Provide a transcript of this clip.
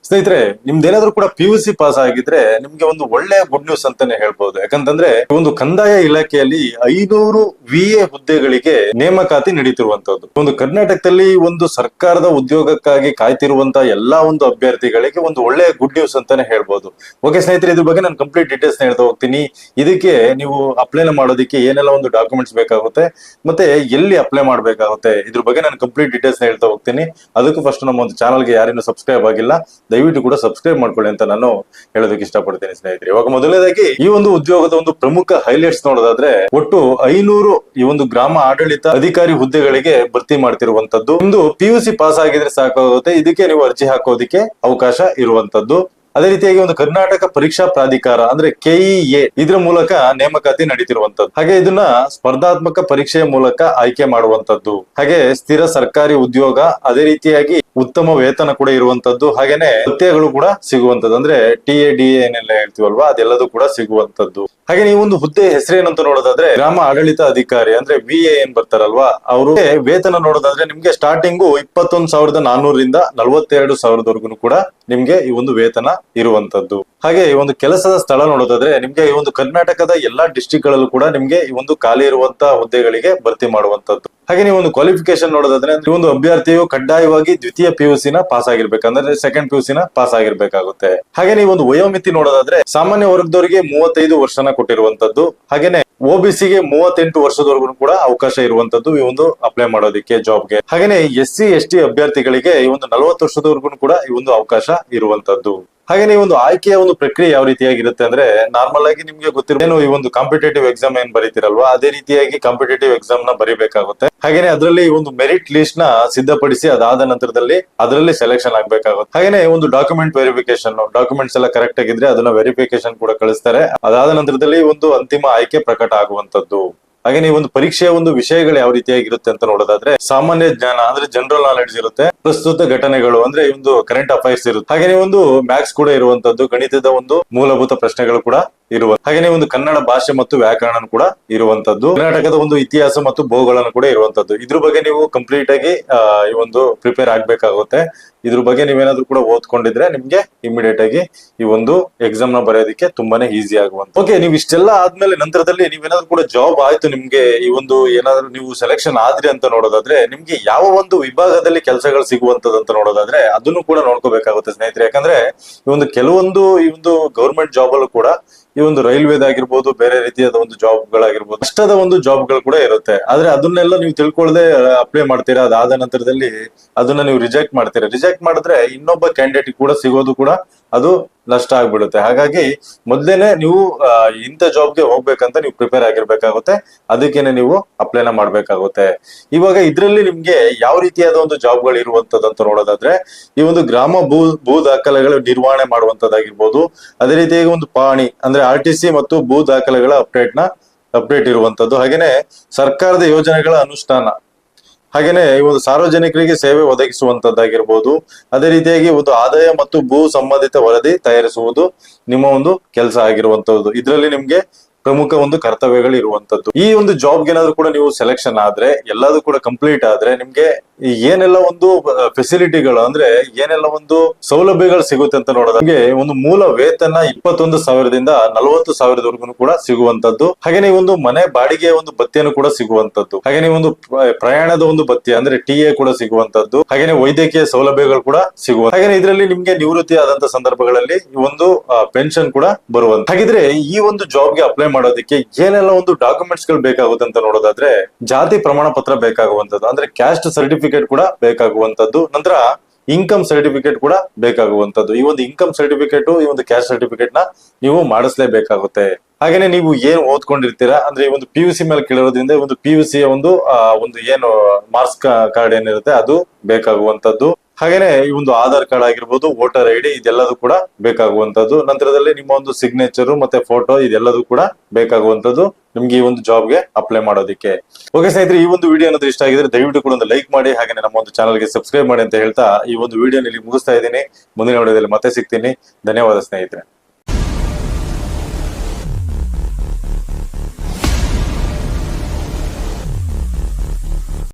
ಸ್ನೇಹಿತರೆ, ನಿಮ್ದೇನಾದ್ರೂ ಕೂಡ PUC pass ಆಗಿದ್ರೆ ನಿಮ್ಗೆ ಒಂದು ಒಳ್ಳೆಯ ಗುಡ್ ನ್ಯೂಸ್ ಅಂತಾನೆ ಹೇಳ್ಬಹುದು. ಯಾಕಂತಂದ್ರೆ ಒಂದು ಕಂದಾಯ ಇಲಾಖೆಯಲ್ಲಿ 500 VA ಹುದ್ದೆಗಳಿಗೆ ನೇಮಕಾತಿ ನಡೀತಿರುವಂತದ್ದು. ಒಂದು ಕರ್ನಾಟಕದಲ್ಲಿ ಒಂದು ಸರ್ಕಾರದ ಉದ್ಯೋಗಕ್ಕಾಗಿ ಕಾಯ್ತಿರುವಂತಹ ಎಲ್ಲಾ ಒಂದು ಅಭ್ಯರ್ಥಿಗಳಿಗೆ ಒಂದು ಒಳ್ಳೆಯ ಗುಡ್ ನ್ಯೂಸ್ ಅಂತಾನೆ ಹೇಳ್ಬಹುದು. ಓಕೆ ಸ್ನೇಹಿತರೆ, ಇದ್ರ ಬಗ್ಗೆ ನಾನು ಕಂಪ್ಲೀಟ್ ಡೀಟೇಲ್ಸ್ ಹೇಳ್ತಾ ಹೋಗ್ತೀನಿ. ಇದಕ್ಕೆ ನೀವು ಅಪ್ಲೈ ಮಾಡೋದಕ್ಕೆ ಏನೆಲ್ಲ ಒಂದು ಡಾಕ್ಯುಮೆಂಟ್ಸ್ ಬೇಕಾಗುತ್ತೆ, ಮತ್ತೆ ಎಲ್ಲಿ ಅಪ್ಲೈ ಮಾಡ್ಬೇಕಾಗುತ್ತೆ, ಇದ್ರ ಬಗ್ಗೆ ನಾನು ಕಂಪ್ಲೀಟ್ ಡೀಟೇಲ್ಸ್ ಹೇಳ್ತಾ ಹೋಗ್ತೀನಿ. ಅದಕ್ಕೂ ಫಸ್ಟ್ ನಮ್ಮ ಒಂದು ಚಾನಲ್ಗೆ ಯಾರೇನು ಸಬ್ಸ್ಕ್ರೈಬ್ ಆಗಿಲ್ಲ, ದಯವಿಟ್ಟು ಕೂಡ ಸಬ್ಸ್ಕ್ರೈಬ್ ಮಾಡ್ಕೊಳ್ಳಿ ಅಂತ ನಾನು ಹೇಳೋದಕ್ಕೆ ಇಷ್ಟಪಡ್ತೀನಿ ಸ್ನೇಹಿತರೆ. ಇವಾಗ ಮೊದಲನೇದಾಗಿ ಈ ಒಂದು ಉದ್ಯೋಗದ ಒಂದು ಪ್ರಮುಖ ಹೈಲೈಟ್ಸ್ ನೋಡೋದಾದ್ರೆ, ಒಟ್ಟು 500 ಈ ಒಂದು ಗ್ರಾಮ ಆಡಳಿತ ಅಧಿಕಾರಿ ಹುದ್ದೆಗಳಿಗೆ ಭರ್ತಿ ಮಾಡ್ತಿರುವಂತದ್ದು. ಒಂದು PUC ಪಾಸ್ ಆಗಿದ್ರೆ ಸಾಕಾಗುತ್ತೆ, ಇದಕ್ಕೆ ನೀವು ಅರ್ಜಿ ಹಾಕೋದಕ್ಕೆ ಅವಕಾಶ ಇರುವಂತದ್ದು. ಅದೇ ರೀತಿಯಾಗಿ ಒಂದು ಕರ್ನಾಟಕ ಪರೀಕ್ಷಾ ಪ್ರಾಧಿಕಾರ ಅಂದ್ರೆ KEA ಇದ್ರ ಮೂಲಕ ನೇಮಕಾತಿ ನಡೀತಿರುವಂತದ್ದು. ಹಾಗೆ ಇದನ್ನ ಸ್ಪರ್ಧಾತ್ಮಕ ಪರೀಕ್ಷೆಯ ಮೂಲಕ ಆಯ್ಕೆ ಮಾಡುವಂತದ್ದು. ಹಾಗೆ ಸ್ಥಿರ ಸರ್ಕಾರಿ ಉದ್ಯೋಗ, ಅದೇ ರೀತಿಯಾಗಿ ಉತ್ತಮ ವೇತನ ಕೂಡ ಇರುವಂತದ್ದು. ಹಾಗೇನೆ ಭತ್ಯೆಗಳು ಕೂಡ ಸಿಗುವಂತದ್ದು, ಅಂದ್ರೆ TADA ಏನೆಲ್ಲ ಹೇಳ್ತೀವಲ್ವಾ, ಅದೆಲ್ಲದೂ ಕೂಡ ಸಿಗುವಂತದ್ದು. ಹಾಗೆ ನೀವು ಒಂದು ಹುದ್ದೆ ಹೆಸರೇನಂತ ನೋಡೋದಾದ್ರೆ, ಗ್ರಾಮ ಆಡಳಿತ ಅಧಿಕಾರಿ ಅಂದ್ರೆ VA ಏನ್ ಬರ್ತಾರಲ್ವಾ, ಅವರು ವೇತನ ನೋಡೋದಾದ್ರೆ ನಿಮ್ಗೆ ಸ್ಟಾರ್ಟಿಂಗು 21,400 ರಿಂದ 42,000 ಕೂಡ ನಿಮ್ಗೆ ಈ ಒಂದು ವೇತನ ಇರುವಂತದ್ದು. ಹಾಗೆ ಈ ಒಂದು ಕೆಲಸದ ಸ್ಥಳ ನೋಡೋದಾದ್ರೆ, ನಿಮ್ಗೆ ಈ ಒಂದು ಕರ್ನಾಟಕದ ಎಲ್ಲಾ ಡಿಸ್ಟ್ರಿಕ್ಟ್ ಗಳಲ್ಲೂ ಕೂಡ ನಿಮ್ಗೆ ಈ ಒಂದು ಖಾಲಿ ಇರುವಂತಹ ಹುದ್ದೆಗಳಿಗೆ ಭರ್ತಿ ಮಾಡುವಂತದ್ದು. ಹಾಗೆ ನೀವು ಒಂದು ಕ್ವಾಲಿಫಿಕೇಶನ್ ನೋಡೋದಾದ್ರೆ, ಈ ಒಂದು ಅಭ್ಯರ್ಥಿಯು ಕಡ್ಡಾಯವಾಗಿ ದ್ವಿತೀಯ PUC ನ ಪಾಸ್ ಆಗಿರ್ಬೇಕಂದ್ರೆ ಸೆಕೆಂಡ್ PUC ನ ಪಾಸ್ ಆಗಿರ್ಬೇಕಾಗುತ್ತೆ. ಹಾಗೆ ನೀವು ಒಂದು ವಯೋಮಿತಿ ನೋಡೋದಾದ್ರೆ, ಸಾಮಾನ್ಯ ವರ್ಗದವರಿಗೆ 35 ವರ್ಷನ ಕೊಟ್ಟಿರುವಂತದ್ದು. ಹಾಗೇನೆ OBC ಗೆ 38 ವರ್ಷದವರೆಗೂ ಕೂಡ ಅವಕಾಶ ಇರುವಂತದ್ದು ಈ ಒಂದು ಅಪ್ಲೈ ಮಾಡೋದಕ್ಕೆ ಜಾಬ್ಗೆ. ಹಾಗೇನೆ SC ST ಅಭ್ಯರ್ಥಿಗಳಿಗೆ ಈ ಒಂದು 40 ವರ್ಷದವರೆಗೂ ಕೂಡ ಈ ಒಂದು ಅವಕಾಶ ಇರುವಂತದ್ದು. ಹಾಗೆ ಈ ಒಂದು ಆಯ್ಕೆಯ ಒಂದು ಪ್ರಕ್ರಿಯೆ ಯಾವ ರೀತಿಯಾಗಿರುತ್ತೆ ಅಂದ್ರೆ, ನಾರ್ಮಲ್ ಆಗಿ ನಿಮ್ಗೆ ಗೊತ್ತಿರೋ ಈ ಒಂದು ಕಾಂಪಿಟೇಟಿವ್ ಎಕ್ಸಾಮ್ ಏನ್ ಬರೀತಿರಲ್ವಾ, ಅದೇ ರೀತಿಯಾಗಿ ಕಾಂಪಿಟೇಟಿವ್ ಎಕ್ಸಾಮ್ ನ ಬರೀಬೇಕಾಗುತ್ತೆ. ಹಾಗೇನೆ ಅದರಲ್ಲಿ ಒಂದು ಮೆರಿಟ್ ಲಿಸ್ಟ್ ನ ಸಿದ್ಧಪಡಿಸಿ ಅದಾದ ನಂತರದಲ್ಲಿ ಅದರಲ್ಲಿ ಸೆಲೆಕ್ಷನ್ ಆಗ್ಬೇಕಾಗುತ್ತೆ. ಹಾಗೇನೆ ಒಂದು ಡಾಕ್ಯುಮೆಂಟ್ ವೆರಿಫಿಕೇಶನ್, ಡಾಕ್ಯುಮೆಂಟ್ಸ್ ಎಲ್ಲ ಕರೆಕ್ಟ್ ಆಗಿದ್ರೆ ಅದನ್ನ ವೆರಿಫಿಕೇಶನ್ ಕೂಡ ಕಳಿಸ್ತಾರೆ. ಅದಾದ ನಂತರದಲ್ಲಿ ಒಂದು ಅಂತಿಮ ಆಯ್ಕೆ ಪ್ರಕಟ ಆಗುವಂತದ್ದು. ಹಾಗೆ ನೀವು ಒಂದು ಪರೀಕ್ಷೆಯ ಒಂದು ವಿಷಯಗಳು ಯಾವ ರೀತಿಯಾಗಿರುತ್ತೆ ಅಂತ ನೋಡೋದಾದ್ರೆ, ಸಾಮಾನ್ಯ ಜ್ಞಾನ ಅಂದ್ರೆ ಜನರಲ್ ನಾಲೆಡ್ಜ್ ಇರುತ್ತೆ, ಪ್ರಸ್ತುತ ಘಟನೆಗಳು ಅಂದ್ರೆ ಒಂದು ಕರೆಂಟ್ ಅಫೈರ್ಸ್ ಇರುತ್ತೆ, ಹಾಗೆ ಒಂದು ಮ್ಯಾಥ್ಸ್ ಕೂಡ ಇರುವಂತದ್ದು, ಗಣಿತದ ಒಂದು ಮೂಲಭೂತ ಪ್ರಶ್ನೆಗಳು ಕೂಡ ಇರುವ, ಹಾಗೆ ಒಂದು ಕನ್ನಡ ಭಾಷೆ ಮತ್ತು ವ್ಯಾಕರಣ ಕೂಡ ಇರುವಂತದ್ದು, ಕರ್ನಾಟಕದ ಒಂದು ಇತಿಹಾಸ ಮತ್ತು ಭೂಗೋಳನ ಕೂಡ ಇರುವಂತದ್ದು. ಇದ್ರ ಬಗ್ಗೆ ನೀವು ಕಂಪ್ಲೀಟ್ ಆಗಿ ಈ ಒಂದು ಪ್ರಿಪೇರ್ ಆಗ್ಬೇಕಾಗುತ್ತೆ. ಇದ್ರ ಬಗ್ಗೆ ನೀವೇನಾದ್ರೂ ಕೂಡ ಓದ್ಕೊಂಡಿದ್ರೆ ನಿಮ್ಗೆ ಇಮಿಡಿಯೇಟ್ ಆಗಿ ಈ ಒಂದು ಎಕ್ಸಾಮ್ ನ ಬರೆಯೋದಕ್ಕೆ ತುಂಬಾನೇ ಈಸಿ ಆಗುವಂತ. ಓಕೆ, ನೀವು ಇಷ್ಟೆಲ್ಲ ಆದ್ಮೇಲೆ ನಂತರದಲ್ಲಿ ನೀವೇನಾದ್ರೂ ಕೂಡ ಜಾಬ್ ಆಯ್ತು, ನಿಮ್ಗೆ ಈ ಒಂದು ಏನಾದ್ರೂ ನೀವು ಸೆಲೆಕ್ಷನ್ ಆದ್ರಿ ಅಂತ ನೋಡೋದಾದ್ರೆ, ನಿಮ್ಗೆ ಯಾವ ಒಂದು ವಿಭಾಗದಲ್ಲಿ ಕೆಲಸಗಳು ಸಿಗುವಂತದ್ದು ಅಂತ ನೋಡೋದಾದ್ರೆ ಅದನ್ನು ಕೂಡ ನೋಡ್ಕೋಬೇಕಾಗುತ್ತೆ ಸ್ನೇಹಿತರೆ. ಯಾಕಂದ್ರೆ ಈ ಒಂದು ಕೆಲವೊಂದು ಈ ಒಂದು ಗವರ್ಮೆಂಟ್ ಜಾಬ್ ಅಲ್ಲೂ ಕೂಡ ಈ ಒಂದು ರೈಲ್ವೆದಾಗಿರ್ಬೋದು, ಬೇರೆ ರೀತಿಯಾದ ಒಂದು ಜಾಬ್ ಗಳಾಗಿರ್ಬೋದು, ಕಷ್ಟದ ಒಂದು ಜಾಬ್ ಗಳು ಕೂಡ ಇರುತ್ತೆ. ಆದ್ರೆ ಅದನ್ನೆಲ್ಲ ನೀವು ತಿಳ್ಕೊಳ್ಳದೆ ಅಪ್ಲೈ ಮಾಡ್ತೀರಾ, ಅದಾದ ನಂತರದಲ್ಲಿ ಅದನ್ನ ನೀವು ರಿಜೆಕ್ಟ್ ಮಾಡ್ತೀರಾ. ರಿಜೆಕ್ಟ್ ಮಾಡಿದ್ರೆ ಇನ್ನೊಬ್ಬ ಕ್ಯಾಂಡಿಡೇಟ್ ಕೂಡ ಸಿಗೋದು ಕೂಡ ಅದು ನಷ್ಟ ಆಗ್ಬಿಡುತ್ತೆ. ಹಾಗಾಗಿ ಮೊದ್ಲೇನೆ ನೀವು ಇಂಥ ಜಾಬ್ಗೆ ಹೋಗ್ಬೇಕಂತ ನೀವು ಪ್ರಿಪೇರ್ ಆಗಿರ್ಬೇಕಾಗುತ್ತೆ, ಅದಕ್ಕೇನೆ ನೀವು ಅಪ್ಲೈನ ಮಾಡ್ಬೇಕಾಗುತ್ತೆ. ಇವಾಗ ಇದ್ರಲ್ಲಿ ನಿಮ್ಗೆ ಯಾವ ರೀತಿಯಾದ ಒಂದು ಜಾಬ್ಗಳು ಇರುವಂತದಂತ ನೋಡೋದಾದ್ರೆ, ಈ ಒಂದು ಗ್ರಾಮ ಭೂ ದಾಖಲೆಗಳ ನಿರ್ವಹಣೆ ಮಾಡುವಂತದ್ದಾಗಿರ್ಬೋದು, ಅದೇ ರೀತಿಯಾಗಿ ಒಂದು ಪಾಣಿ ಅಂದ್ರೆ RTC ಮತ್ತು ಭೂ ದಾಖಲೆಗಳ ಅಪ್ಡೇಟ್ ಇರುವಂತದ್ದು, ಹಾಗೇನೆ ಸರ್ಕಾರದ ಯೋಜನೆಗಳ ಅನುಷ್ಠಾನ, ಹಾಗೇನೆ ಈ ಒಂದು ಸಾರ್ವಜನಿಕರಿಗೆ ಸೇವೆ ಒದಗಿಸುವಂತದ್ದಾಗಿರ್ಬೋದು, ಅದೇ ರೀತಿಯಾಗಿ ಒಂದು ಆದಾಯ ಮತ್ತು ಭೂ ಸಂಬಂಧಿತ ವರದಿ ತಯಾರಿಸುವುದು ನಿಮ್ಮ ಒಂದು ಕೆಲಸ ಆಗಿರುವಂತದ್ದು. ಇದರಲ್ಲಿ ನಿಮ್ಗೆ ಪ್ರಮುಖ ಒಂದು ಕರ್ತವ್ಯಗಳು ಇರುವಂತದ್ದು. ಈ ಒಂದು ಜಾಬ್ಗೆ ಏನಾದ್ರು ಕೂಡ ನೀವು ಸೆಲೆಕ್ಷನ್ ಆದ್ರೆ, ಎಲ್ಲದೂ ಕೂಡ ಕಂಪ್ಲೀಟ್ ಆದ್ರೆ, ನಿಮ್ಗೆ ಏನೆಲ್ಲ ಒಂದು ಫೆಸಿಲಿಟಿಗಳು ಅಂದ್ರೆ ಏನೆಲ್ಲ ಒಂದು ಸೌಲಭ್ಯಗಳು ಸಿಗುತ್ತೆ ಅಂತ ನೋಡೋದು, ನಿಮ್ಗೆ ಒಂದು ಮೂಲ ವೇತನ 21,000ದಿಂದ 40,000 ಕೂಡ ಸಿಗುವಂತದ್ದು. ಹಾಗೆ ಒಂದು ಮನೆ ಬಾಡಿಗೆಯ ಒಂದು ಭತ್ಯೆಯನ್ನು ಕೂಡ ಸಿಗುವಂತದ್ದು. ಹಾಗೆ ಒಂದು ಪ್ರಯಾಣದ ಒಂದು ಭತ್ಯೆ ಅಂದ್ರೆ TA ಕೂಡ ಸಿಗುವಂತದ್ದು. ಹಾಗೆ ವೈದ್ಯಕೀಯ ಸೌಲಭ್ಯಗಳು ಕೂಡ ಸಿಗುವ. ಹಾಗೆ ಇದರಲ್ಲಿ ನಿಮ್ಗೆ ನಿವೃತ್ತಿ ಆದಂತ ಸಂದರ್ಭಗಳಲ್ಲಿ ಈ ಒಂದು ಪೆನ್ಷನ್ ಕೂಡ ಬರುವಂತ. ಹಾಗಿದ್ರೆ ಈ ಒಂದು ಜಾಬ್ಗೆ ಅಪ್ಲೈ ಮಾಡೋದಕ್ಕೆ ಏನೆಲ್ಲ ಒಂದು ಡಾಕ್ಯುಮೆಂಟ್ಸ್ ಗಳು ಬೇಕಾಗುತ್ತೆ ಅಂತ ನೋಡೋದಾದ್ರೆ, ಜಾತಿ ಪ್ರಮಾಣ ಪತ್ರ ಬೇಕಾಗುವಂತದ್ದು ಅಂದ್ರೆ ಕ್ಯಾಸ್ಟ್ ಸರ್ಟಿಫಿಕೇಟ್ ಕೂಡ ಬೇಕಾಗುವಂತದ್ದು. ನಂತರ ಇನ್ಕಮ್ ಸರ್ಟಿಫಿಕೇಟ್ ಕೂಡ ಬೇಕಾಗುವಂತದ್ದು. ಈ ಒಂದು ಇನ್ಕಮ್ ಸರ್ಟಿಫಿಕೇಟ್, ಈ ಒಂದು ಕ್ಯಾಸ್ಟ್ ಸರ್ಟಿಫಿಕೇಟ್ ನ ನೀವು ಮಾಡಿಸ್ಲೇಬೇಕಾಗುತ್ತೆ. ಹಾಗೇನೆ ನೀವು ಏನ್ ಓದ್ಕೊಂಡಿರ್ತೀರಾ ಅಂದ್ರೆ ಈ ಒಂದು PUC ಮೇಲೆ ಕೇಳಿರೋದ್ರಿಂದ ಈ ಒಂದು PUC ಒಂದು ಏನು ಮಾರ್ಕ್ಸ್ ಕಾರ್ಡ್ ಏನಿರುತ್ತೆ ಅದು ಬೇಕಾಗುವಂತದ್ದು. ಹಾಗೇನೆ ಈ ಒಂದು ಆಧಾರ್ ಕಾರ್ಡ್ ಆಗಿರ್ಬೋದು, ವೋಟರ್ ID ಇದೆಲ್ಲದೂ ಕೂಡ ಬೇಕಾಗುವಂತದ್ದು. ನಂತರದಲ್ಲಿ ನಿಮ್ಮ ಒಂದು ಸಿಗ್ನೇಚರ್ ಮತ್ತೆ ಫೋಟೋ ಇದೆಲ್ಲದೂ ಕೂಡ ಬೇಕಾಗುವಂತದ್ದು ನಿಮ್ಗೆ ಈ ಒಂದು ಜಾಬ್ಗೆ ಅಪ್ಲೈ ಮಾಡೋದಕ್ಕೆ. ಓಕೆ ಸ್ನೇಹಿತರೆ, ಈ ಒಂದು ವಿಡಿಯೋ ಏನಾದ್ರು ಇಷ್ಟ ಆಗಿದ್ರೆ ದಯವಿಟ್ಟು ಕೂಡ ಒಂದು ಲೈಕ್ ಮಾಡಿ, ಹಾಗೆ ನಮ್ಮ ಒಂದು ಚಾನಲ್ಗೆ ಸಬ್ಸ್ಕ್ರೈಬ್ ಮಾಡಿ ಅಂತ ಹೇಳ್ತಾ ಈ ಒಂದು ವಿಡಿಯೋ ಇಲ್ಲಿ ಮುಗಿಸ್ತಾ ಇದ್ದೀನಿ. ಮುಂದಿನ ವಿಡಿಯೋದಲ್ಲಿ ಮತ್ತೆ ಸಿಗ್ತೀನಿ. ಧನ್ಯವಾದ ಸ್ನೇಹಿತರೆ.